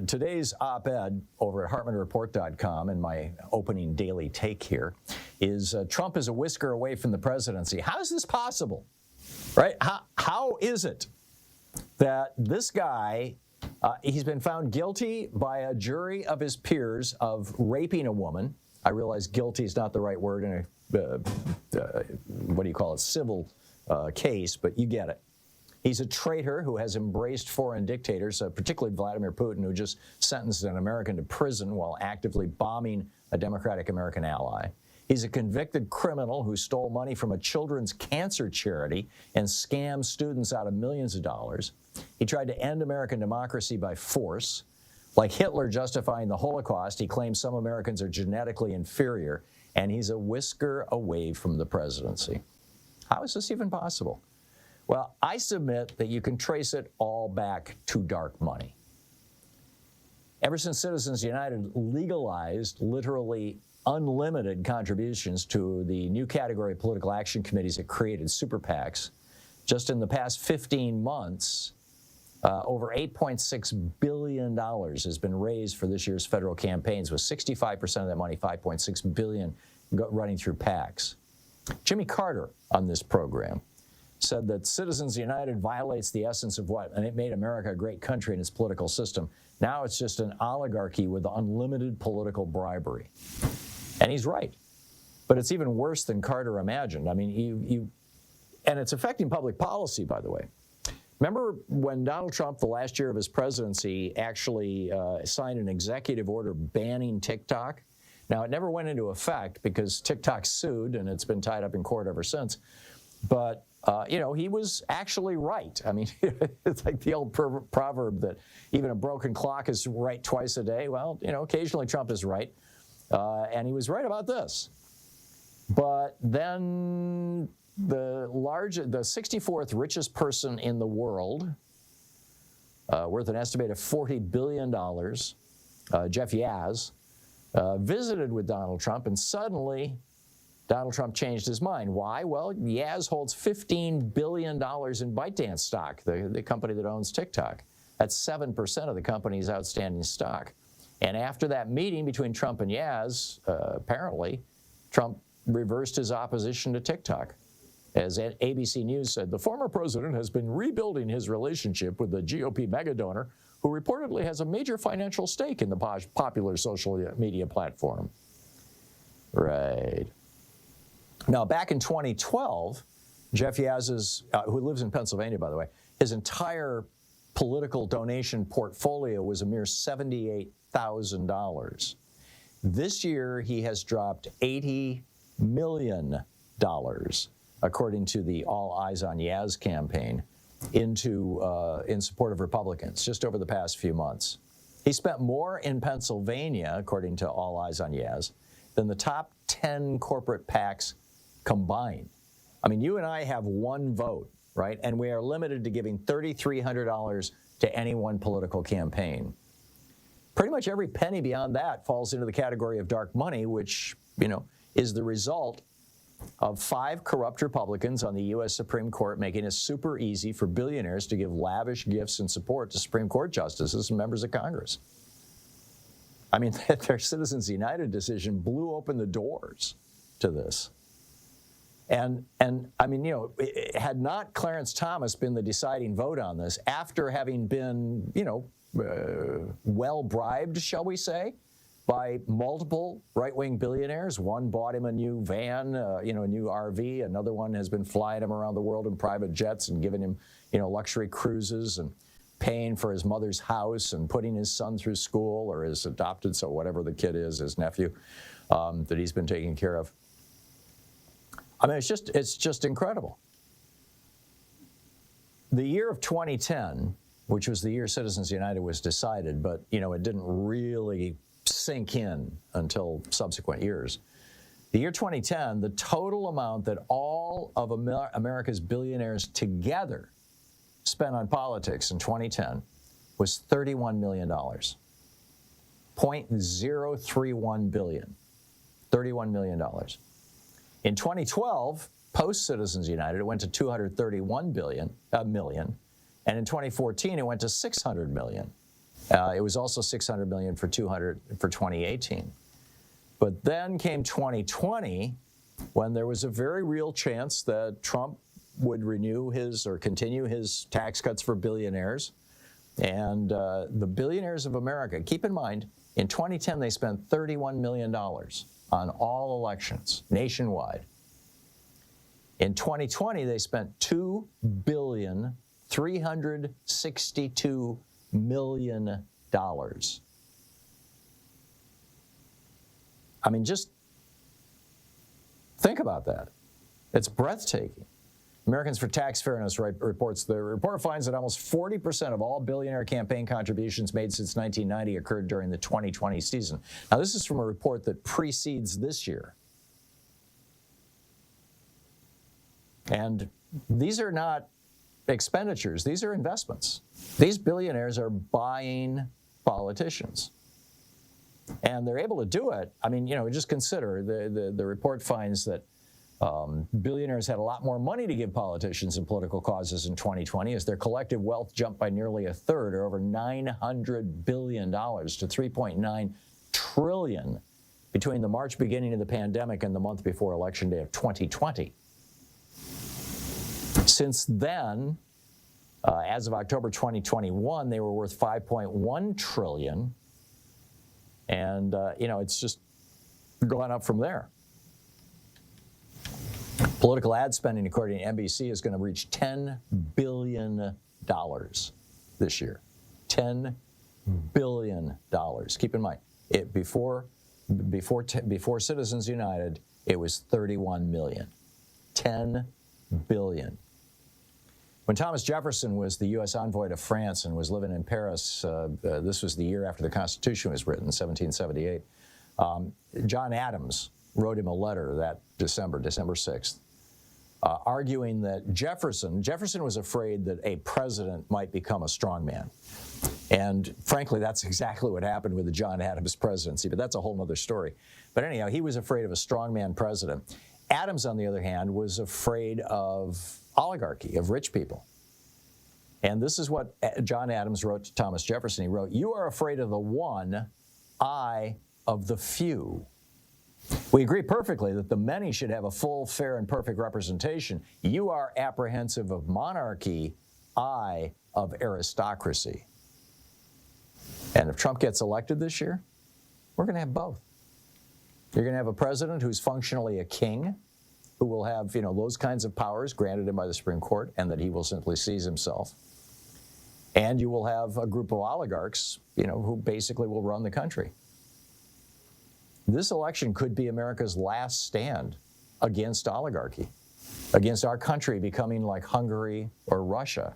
Today's op-ed over at HartmannReport.com, and my opening daily take here, is Trump is a whisker away from the presidency. How is this possible? Right? How is it that this guy, he's been found guilty by a jury of his peers of raping a woman? I realize guilty is not the right word in a, what do you call it, civil case, but you get it. He's a traitor who has embraced foreign dictators, particularly Vladimir Putin, who just sentenced an American to prison while actively bombing a democratic American ally. He's a convicted criminal who stole money from a children's cancer charity and scammed students out of millions of dollars. He tried to end American democracy by force. Like Hitler justifying the Holocaust, he claims some Americans are genetically inferior, and he's a whisker away from the presidency. How is this even possible? Well, I submit that you can trace it all back to dark money. Ever since Citizens United legalized literally unlimited contributions to the new category of political action committees it created, super PACs, just in the past 15 months, over $8.6 billion has been raised for this year's federal campaigns, with 65% of that money, $5.6 billion, running through PACs. Jimmy Carter on this program said that Citizens United violates the essence of what? And it made America a great country in its political system. Now it's just an oligarchy with unlimited political bribery. And he's right. But it's even worse than Carter imagined. I mean, and it's affecting public policy, by the way. Remember when Donald Trump, the last year of his presidency, actually signed an executive order banning TikTok? Now, it never went into effect because TikTok sued, and it's been tied up in court ever since. But he was actually right. I mean, it's like the old proverb that even a broken clock is right twice a day. Well, occasionally Trump is right. And he was right about this. But then the 64th richest person in the world, worth an estimated $40 billion, Jeff Yazd, visited with Donald Trump, and suddenly Donald Trump changed his mind. Why? Well, Yazd holds $15 billion in ByteDance stock, the company that owns TikTok. That's 7% of the company's outstanding stock. And after that meeting between Trump and Yazd, apparently, Trump reversed his opposition to TikTok. As ABC News said, the former president has been rebuilding his relationship with the GOP megadonor, who reportedly has a major financial stake in the popular social media platform. Right. Now, back in 2012, Jeff Yazd, who lives in Pennsylvania, by the way, his entire political donation portfolio was a mere $78,000. This year, he has dropped $80 million, according to the All Eyes on Yazd campaign, in support of Republicans, just over the past few months. He spent more in Pennsylvania, according to All Eyes on Yazd, than the top 10 corporate PACs combined. I mean, you and I have one vote, right? And we are limited to giving $3,300 to any one political campaign. Pretty much every penny beyond that falls into the category of dark money, which, is the result of 5 corrupt Republicans on the U.S. Supreme Court making it super easy for billionaires to give lavish gifts and support to Supreme Court justices and members of Congress. I mean, their Citizens United decision blew open the doors to this. And I mean, had not Clarence Thomas been the deciding vote on this, after having been, well bribed, shall we say, by multiple right-wing billionaires. One bought him a new van, a new RV. Another one has been flying him around the world in private jets and giving him, luxury cruises and paying for his mother's house and putting his son through school, or his adopted, so whatever the kid is, his nephew, that he's been taking care of. I mean, it's just incredible. The year of 2010, which was the year Citizens United was decided, but, it didn't really sink in until subsequent years. The year 2010, the total amount that all of America's billionaires together spent on politics in 2010 was $31 million. $0.031 billion. $31 million. In 2012, post-Citizens United, it went to $231 million. And in 2014, it went to $600 million. It was also $600 million for 2018. But then came 2020, when there was a very real chance that Trump would renew his or continue his tax cuts for billionaires. And the billionaires of America, keep in mind, in 2010, they spent $31 million on all elections nationwide. In 2020, they spent $2,362 million. I mean, just think about that. It's breathtaking. Americans for Tax Fairness reports the report finds that almost 40% of all billionaire campaign contributions made since 1990 occurred during the 2020 season. Now, this is from a report that precedes this year. And these are not expenditures, these are investments. These billionaires are buying politicians. And they're able to do it. I mean, just consider the report finds that billionaires had a lot more money to give politicians and political causes in 2020 as their collective wealth jumped by nearly a third, or over $900 billion to $3.9 trillion between the March beginning of the pandemic and the month before Election Day of 2020. Since then, as of October 2021, they were worth $5.1 trillion. And, it's just gone up from there. Political ad spending, according to NBC, is going to reach $10 billion this year. $10 billion. Keep in mind, before Citizens United, it was 31 million. 10 billion. When Thomas Jefferson was the U.S. envoy to France and was living in Paris, this was the year after the Constitution was written, 1778, John Adams wrote him a letter that December 6th, arguing that Jefferson was afraid that a president might become a strongman. And frankly, that's exactly what happened with the John Adams presidency, but that's a whole other story. But anyhow, he was afraid of a strongman president. Adams, on the other hand, was afraid of oligarchy, of rich people. And this is what John Adams wrote to Thomas Jefferson. He wrote, "You are afraid of the one, I of the few." We agree perfectly that the many should have a full, fair, and perfect representation. You are apprehensive of monarchy, I of aristocracy. And if Trump gets elected this year, we're going to have both. You're going to have a president who's functionally a king, who will have, those kinds of powers granted him by the Supreme Court, and that he will simply seize himself. And you will have a group of oligarchs, who basically will run the country. This election could be America's last stand against oligarchy, against our country becoming like Hungary or Russia.